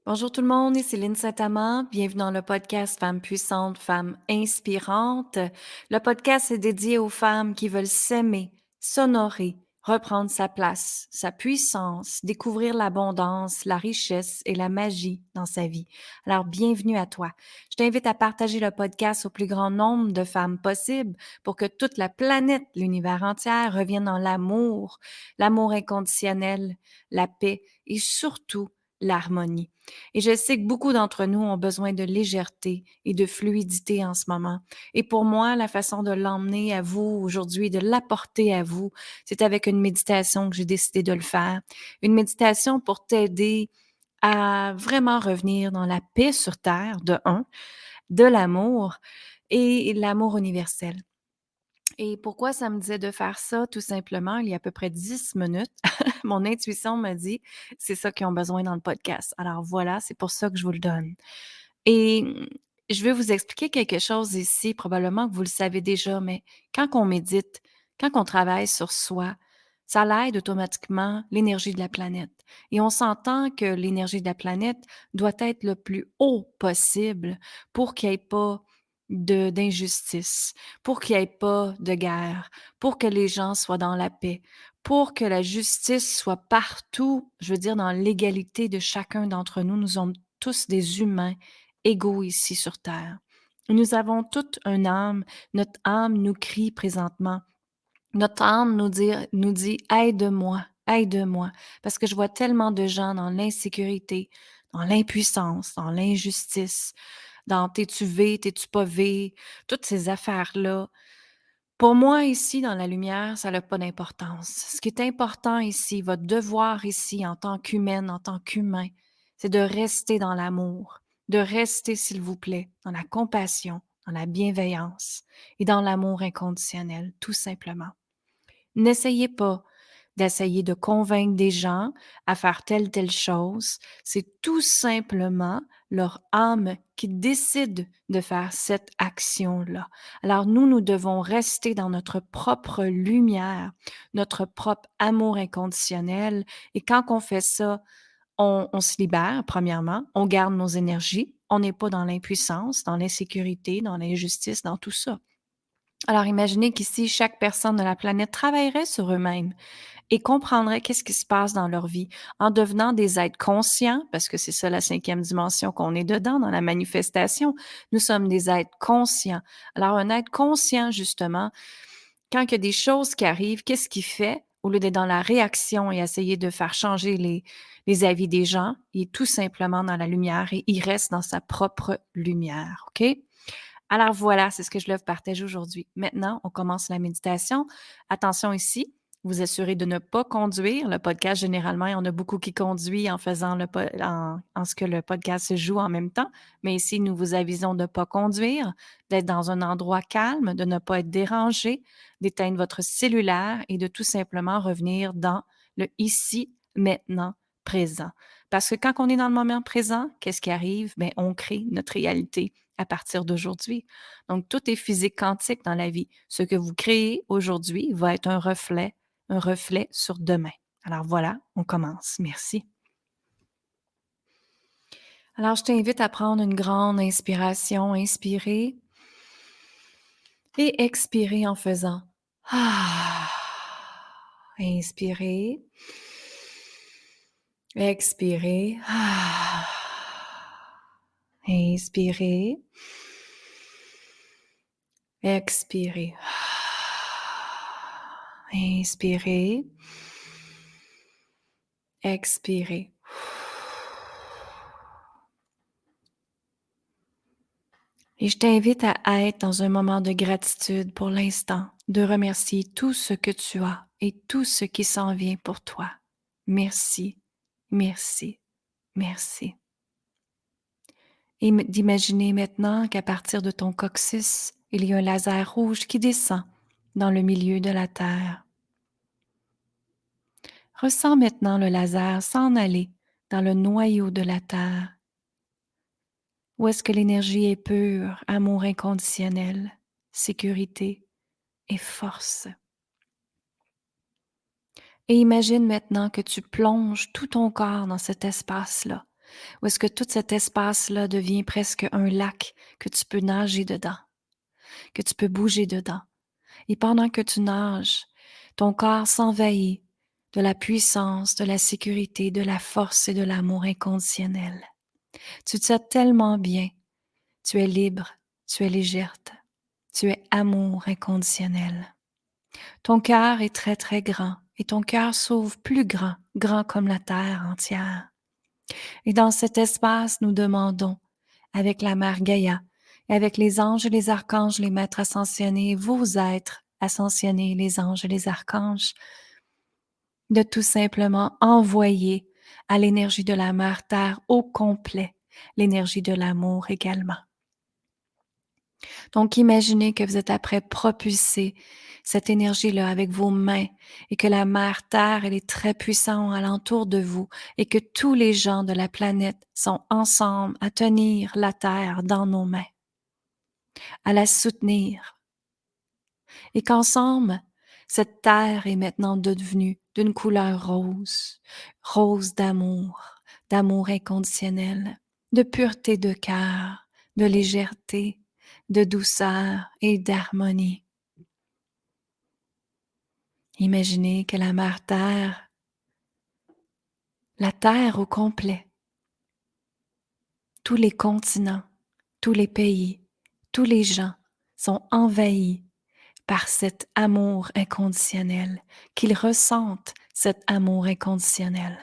Bonjour tout le monde, ici Céline Saint-Amand. Bienvenue dans le podcast Femmes puissantes, femmes inspirantes. Le podcast est dédié aux femmes qui veulent s'aimer, s'honorer, reprendre sa place, sa puissance, découvrir l'abondance, la richesse et la magie dans sa vie. Alors, bienvenue à toi. Je t'invite à partager le podcast au plus grand nombre de femmes possible pour que toute la planète, l'univers entier revienne dans l'amour inconditionnel, la paix et surtout l'harmonie. Et je sais que beaucoup d'entre nous ont besoin de légèreté et de fluidité en ce moment. Et pour moi, la façon de l'emmener à vous aujourd'hui, de l'apporter à vous, c'est avec une méditation que j'ai décidé de le faire. Une méditation pour t'aider à vraiment revenir dans la paix sur Terre, de l'amour et l'amour universel. Et pourquoi ça me disait de faire ça? Tout simplement, il y a à peu près 10 minutes, mon intuition m'a dit: «C'est ça qu'ils ont besoin dans le podcast». Alors voilà, c'est pour ça que je vous le donne. Et je vais vous expliquer quelque chose ici, probablement que vous le savez déjà, mais quand on médite, quand on travaille sur soi, ça l'aide automatiquement l'énergie de la planète. Et on s'entend que l'énergie de la planète doit être le plus haut possible pour qu'il n'y ait pas d'injustice, pour qu'il n'y ait pas de guerre, pour que les gens soient dans la paix, pour que la justice soit partout, je veux dire, dans l'égalité de chacun d'entre nous. Nous sommes tous des humains égaux ici sur Terre. Nous avons toute une âme. Notre âme nous crie présentement. Notre âme nous dit aide-moi, aide-moi. Parce que je vois tellement de gens dans l'insécurité, dans l'impuissance, dans l'injustice, dans t'es-tu V, t'es-tu pas V, toutes ces affaires-là. Pour moi, ici, dans la lumière, ça n'a pas d'importance. Ce qui est important ici, votre devoir ici, en tant qu'humaine, en tant qu'humain, c'est de rester dans l'amour, de rester, s'il vous plaît, dans la compassion, dans la bienveillance et dans l'amour inconditionnel, tout simplement. N'essayez pas d'essayer de convaincre des gens à faire telle chose. C'est tout simplement leur âme qui décide de faire cette action-là. Alors nous devons rester dans notre propre lumière, notre propre amour inconditionnel. Et quand on fait ça, on se libère, premièrement, on garde nos énergies, on n'est pas dans l'impuissance, dans l'insécurité, dans l'injustice, dans tout ça. Alors imaginez qu'ici, chaque personne de la planète travaillerait sur eux-mêmes et comprendrait qu'est-ce qui se passe dans leur vie en devenant des êtres conscients, parce que c'est ça la cinquième dimension qu'on est dedans dans la manifestation. Nous sommes des êtres conscients. Alors un être conscient, justement, quand il y a des choses qui arrivent, qu'est-ce qu'il fait? Au lieu d'être dans la réaction et essayer de faire changer les avis des gens, il est tout simplement dans la lumière et il reste dans sa propre lumière, OK? Alors voilà, c'est ce que je voulais vous partager aujourd'hui. Maintenant, on commence la méditation. Attention ici, vous assurez de ne pas conduire. Le podcast, généralement, il y en a beaucoup qui conduisent en faisant en ce que le podcast se joue en même temps. Mais ici, nous vous avisons de ne pas conduire, d'être dans un endroit calme, de ne pas être dérangé, d'éteindre votre cellulaire et de tout simplement revenir dans le ici, maintenant, présent. Parce que quand on est dans le moment présent, qu'est-ce qui arrive? Bien, on crée notre réalité à partir d'aujourd'hui. Donc, tout est physique quantique dans la vie. Ce que vous créez aujourd'hui va être un reflet sur demain. Alors voilà, on commence. Merci. Alors, je t'invite à prendre une grande inspiration, inspirer et expirer en faisant. Ah. Inspirer. Expirer. Ah. Inspirer. Expirer. Inspirer. Expirer. Et je t'invite à être dans un moment de gratitude pour l'instant, de remercier tout ce que tu as et tout ce qui s'en vient pour toi. Merci, merci, merci. Et d'imaginer maintenant qu'à partir de ton coccyx, il y a un laser rouge qui descend dans le milieu de la Terre. Ressens maintenant le laser s'en aller dans le noyau de la Terre, où est-ce que l'énergie est pure, amour inconditionnel, sécurité et force. Et imagine maintenant que tu plonges tout ton corps dans cet espace-là, où est-ce que tout cet espace-là devient presque un lac que tu peux nager dedans, que tu peux bouger dedans. Et pendant que tu nages, ton corps s'envahit de la puissance, de la sécurité, de la force et de l'amour inconditionnel. Tu te sens tellement bien. Tu es libre, tu es légère, tu es amour inconditionnel. Ton cœur est très, très grand et ton cœur s'ouvre plus grand, grand comme la terre entière. Et dans cet espace, nous demandons, avec la Mère Gaïa, et avec les anges et les archanges, les maîtres ascensionnés, vos êtres ascensionnés, les anges et les archanges, de tout simplement envoyer à l'énergie de la Mère Terre au complet, l'énergie de l'amour également. Donc, imaginez que vous êtes après propulser cette énergie-là avec vos mains et que la Mère Terre, elle est très puissante alentour de vous et que tous les gens de la planète sont ensemble à tenir la Terre dans nos mains, à la soutenir et qu'ensemble, cette Terre est maintenant devenue d'une couleur rose, rose d'amour inconditionnel, de pureté de cœur, de légèreté, de douceur et d'harmonie. Imaginez que la Mère Terre, la Terre au complet, tous les continents, tous les pays, tous les gens sont envahis par cet amour inconditionnel, qu'ils ressentent cet amour inconditionnel.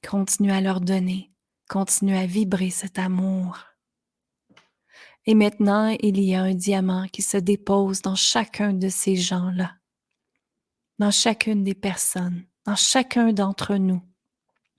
Continue à leur donner, continue à vibrer cet amour. Et maintenant, il y a un diamant qui se dépose dans chacun de ces gens-là, dans chacune des personnes, dans chacun d'entre nous,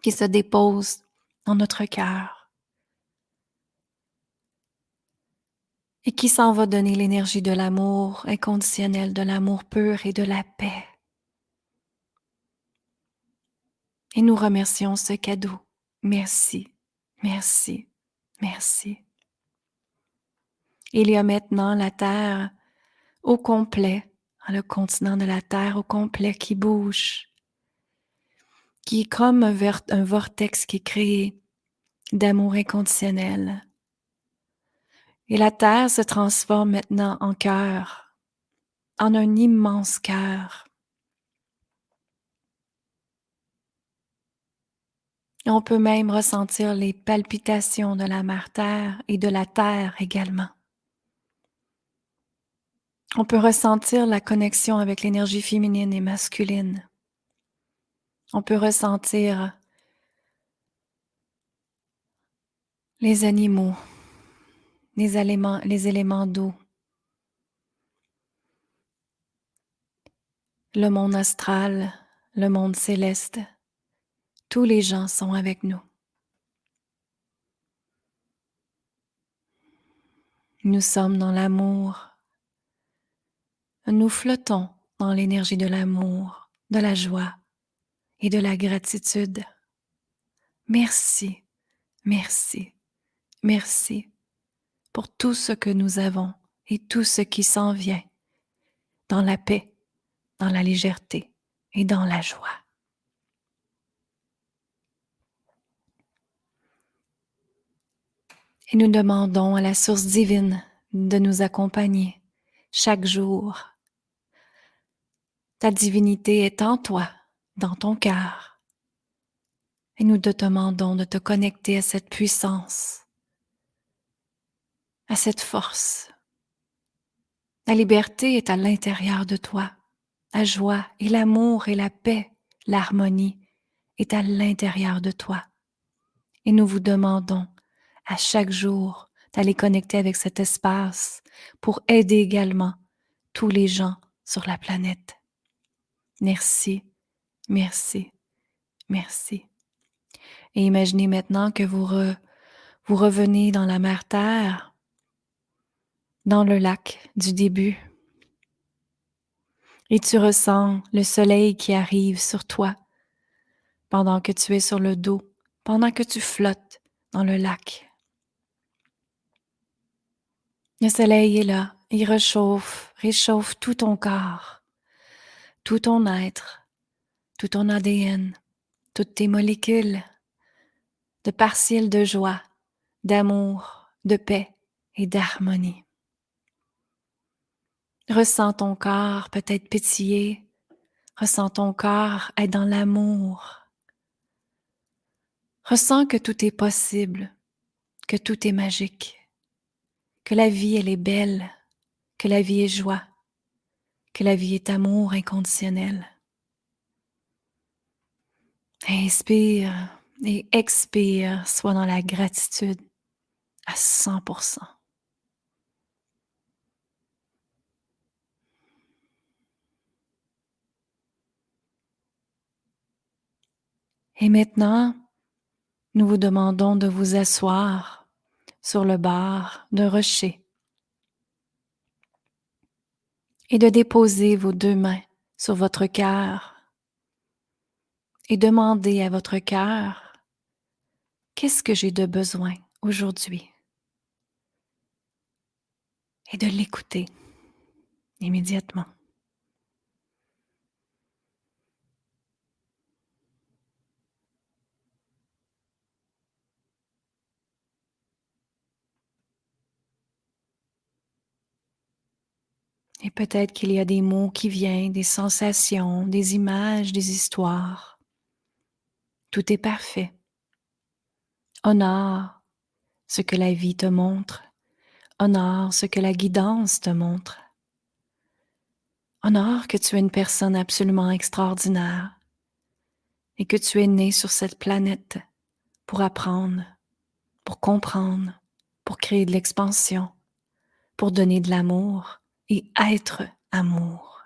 qui se dépose dans notre cœur et qui s'en va donner l'énergie de l'amour inconditionnel, de l'amour pur et de la paix. Et nous remercions ce cadeau. Merci, merci, merci. Il y a maintenant la Terre au complet, le continent de la Terre au complet qui bouge, qui est comme un vortex qui est créé d'amour inconditionnel. Et la Terre se transforme maintenant en cœur, en un immense cœur. On peut même ressentir les palpitations de la Mère Terre et de la Terre également. On peut ressentir la connexion avec l'énergie féminine et masculine. On peut ressentir les animaux, les éléments d'eau, le monde astral, le monde céleste. Tous les gens sont avec nous. Nous sommes dans l'amour. Nous flottons dans l'énergie de l'amour, de la joie et de la gratitude. Merci, merci, merci pour tout ce que nous avons et tout ce qui s'en vient dans la paix, dans la légèreté et dans la joie. Et nous demandons à la source divine de nous accompagner chaque jour. Ta divinité est en toi, dans ton cœur. Et nous te demandons de te connecter à cette puissance, à cette force. La liberté est à l'intérieur de toi. La joie et l'amour et la paix, l'harmonie est à l'intérieur de toi. Et nous vous demandons à chaque jour d'aller connecter avec cet espace pour aider également tous les gens sur la planète. Merci, merci, merci. Et imaginez maintenant que vous revenez dans la Mère Terre, dans le lac du début, et tu ressens le soleil qui arrive sur toi pendant que tu es sur le dos, pendant que tu flottes dans le lac. Le soleil est là, il réchauffe tout ton corps, tout ton être, tout ton ADN, toutes tes molécules, de partiels de joie, d'amour, de paix et d'harmonie. Ressens ton corps peut-être pétiller, ressens ton corps être dans l'amour. Ressens que tout est possible, que tout est magique, que la vie elle est belle, que la vie est joie, que la vie est amour inconditionnel. Inspire et expire, sois dans la gratitude à 100%. Et maintenant, nous vous demandons de vous asseoir sur le bord d'un rocher et de déposer vos deux mains sur votre cœur et demander à votre cœur, qu'est-ce que j'ai de besoin aujourd'hui? Et de l'écouter immédiatement. Et peut-être qu'il y a des mots qui viennent, des sensations, des images, des histoires. Tout est parfait. Honore ce que la vie te montre. Honore ce que la guidance te montre. Honore que tu es une personne absolument extraordinaire et que tu es né sur cette planète pour apprendre, pour comprendre, pour créer de l'expansion, pour donner de l'amour et être amour.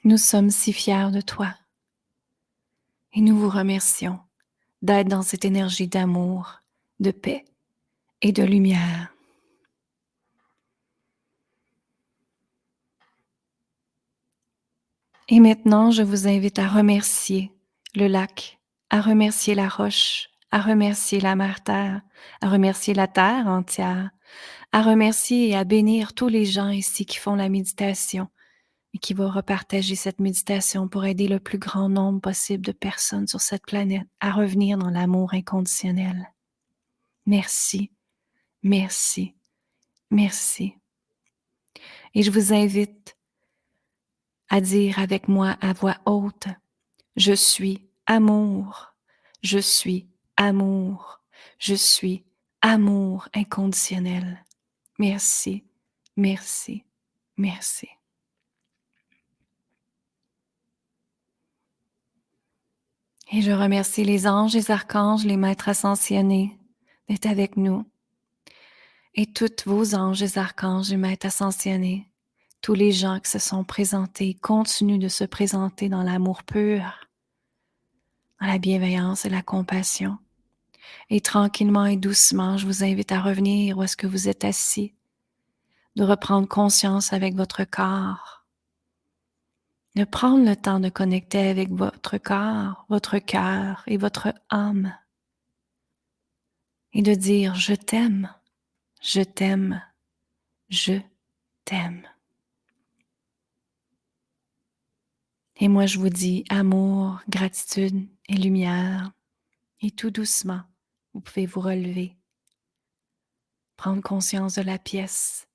Nous sommes si fiers de toi et nous vous remercions d'être dans cette énergie d'amour, de paix et de lumière. Et maintenant, je vous invite à remercier le lac, à remercier la roche, à remercier la mère-terre, à remercier la terre entière, à remercier et à bénir tous les gens ici qui font la méditation et qui vont repartager cette méditation pour aider le plus grand nombre possible de personnes sur cette planète à revenir dans l'amour inconditionnel. Merci, merci, merci. Et je vous invite à dire avec moi à voix haute, je suis amour, je suis amour, je suis amour inconditionnel. Merci, merci, merci. Et je remercie les anges, les archanges, les maîtres ascensionnés d'être avec nous. Et tous vos anges, les archanges, les maîtres ascensionnés, tous les gens qui se sont présentés, continuent de se présenter dans l'amour pur, dans la bienveillance et la compassion. Et tranquillement et doucement, je vous invite à revenir où est-ce que vous êtes assis, de reprendre conscience avec votre corps, de prendre le temps de connecter avec votre corps, votre cœur et votre âme, et de dire « Je t'aime, je t'aime, je t'aime ». Et moi, je vous dis amour, gratitude et lumière. Et tout doucement, vous pouvez vous relever, prendre conscience de la pièce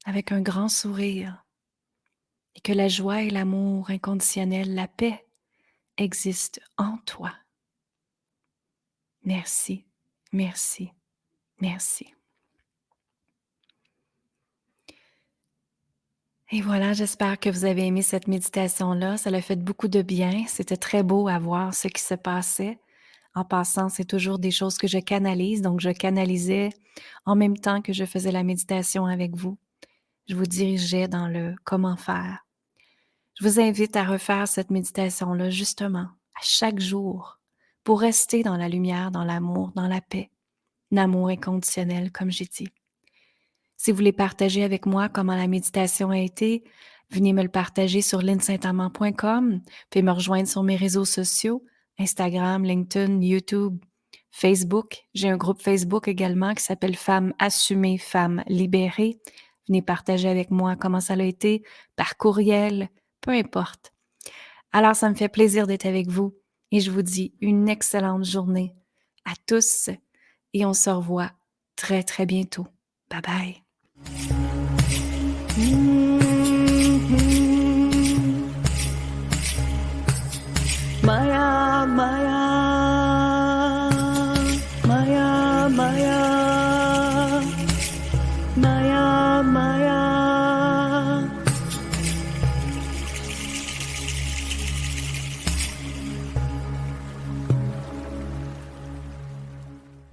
avec un grand sourire et que la joie et l'amour inconditionnel, la paix existent en toi. Merci, merci, merci. Et voilà, j'espère que vous avez aimé cette méditation-là. Ça l'a fait beaucoup de bien. C'était très beau à voir ce qui se passait. En passant, c'est toujours des choses que je canalise. Donc, je canalisais en même temps que je faisais la méditation avec vous. Je vous dirigeais dans le comment faire. Je vous invite à refaire cette méditation-là justement à chaque jour pour rester dans la lumière, dans l'amour, dans la paix, l'amour inconditionnel, comme j'ai dit. Si vous voulez partager avec moi comment la méditation a été, venez me le partager sur linsaintamant.com, puis me rejoindre sur mes réseaux sociaux, Instagram, LinkedIn, YouTube, Facebook. J'ai un groupe Facebook également qui s'appelle Femmes assumées, Femmes libérées. Venez partager avec moi comment ça a été, par courriel, peu importe. Alors, ça me fait plaisir d'être avec vous et je vous dis une excellente journée à tous et on se revoit très, très bientôt. Bye bye. Maya, Maya.